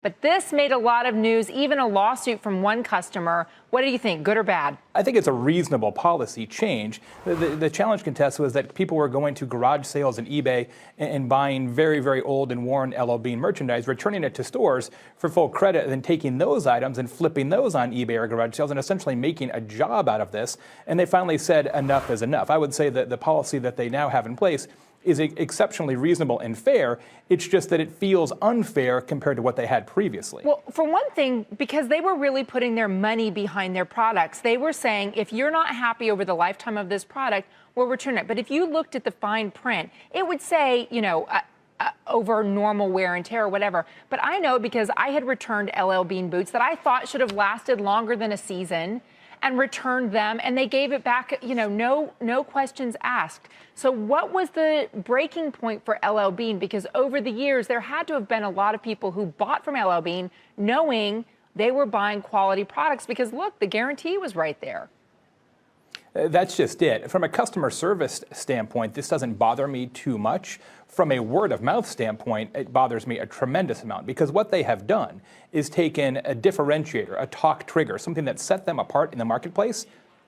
But this made a lot of news, even a lawsuit from one customer. What do you think, good or bad? I think it's a reasonable policy change. The challenge contest was that people were going to garage sales and eBay and buying very, very old and worn LL Bean merchandise, returning it to stores for full credit, and then taking those items and flipping those on eBay or garage sales and essentially making a job out of this. And they finally said enough is enough. I would say that the policy that they now have in place is exceptionally reasonable and fair. It's just that it feels unfair compared to what they had previously. Well, for one thing, because they were really putting their money behind their products, they were saying, if you're not happy over the lifetime of this product, we'll return it. But if you looked at the fine print, it would say, over normal wear and tear or whatever. But I know, because I had returned LL Bean boots that I thought should have lasted longer than a season, and returned them, and they gave it back, no questions asked. So what was the breaking point for LL Bean? Because over the years, there had to have been a lot of people who bought from LL Bean knowing they were buying quality products, because look, the guarantee was right there. That's just it. From a customer service standpoint, this doesn't bother me too much. From a word of mouth standpoint, it bothers me a tremendous amount, because what they have done is taken a differentiator, a talk trigger, something that set them apart in the marketplace,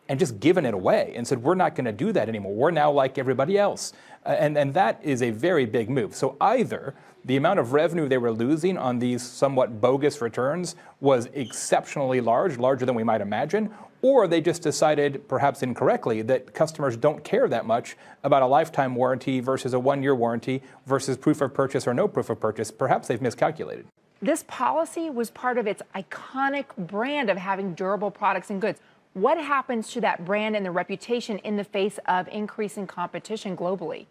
and just given it away and said, we're not going to do that anymore. We're now like everybody else. And that is a very big move. So either the amount of revenue they were losing on these somewhat bogus returns was exceptionally large, larger than we might imagine, or they just decided, perhaps incorrectly, that customers don't care that much about a lifetime warranty versus a one-year warranty versus proof of purchase or no proof of purchase. Perhaps they've miscalculated. This policy was part of its iconic brand of having durable products and goods. What happens to that brand and the reputation in the face of increasing competition globally?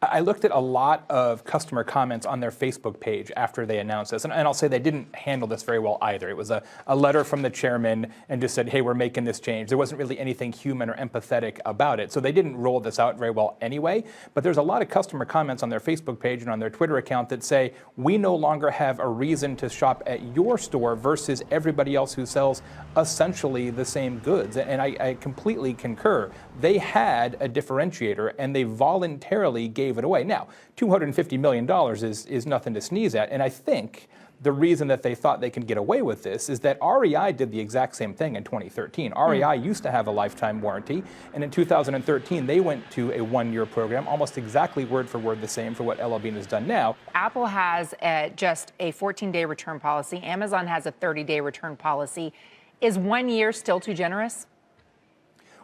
I looked at a lot of customer comments on their Facebook page after they announced this, and I'll say they didn't handle this very well either. It was a letter from the chairman and just said, hey, we're making this change. There wasn't really anything human or empathetic about it, so they didn't roll this out very well anyway. But there's a lot of customer comments on their Facebook page and on their Twitter account that say, we no longer have a reason to shop at your store versus everybody else who sells essentially the same goods. And I completely concur. They had a differentiator, and they voluntarily gave it away. Now, $250 million is nothing to sneeze at, and I think the reason that they thought they could get away with this is that REI did the exact same thing in 2013. REI used to have a lifetime warranty, and in 2013 they went to a one-year program, almost exactly word for word the same for what LL Bean has done now. Apple has just a 14-day return policy. Amazon has a 30-day return policy. Is 1 year still too generous?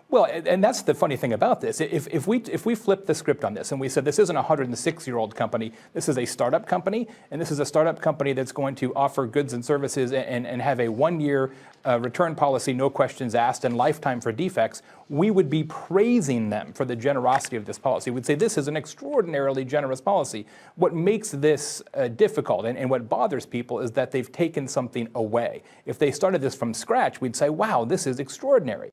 Well, and that's the funny thing about this. If we flip the script on this and we said this isn't a 106-year-old company, this is a startup company, and this is a startup company that's going to offer goods and services and have a one-year return policy, no questions asked, and lifetime for defects, we would be praising them for the generosity of this policy. We'd say this is an extraordinarily generous policy. What makes this difficult and what bothers people is that they've taken something away. If they started this from scratch, we'd say, wow, this is extraordinary.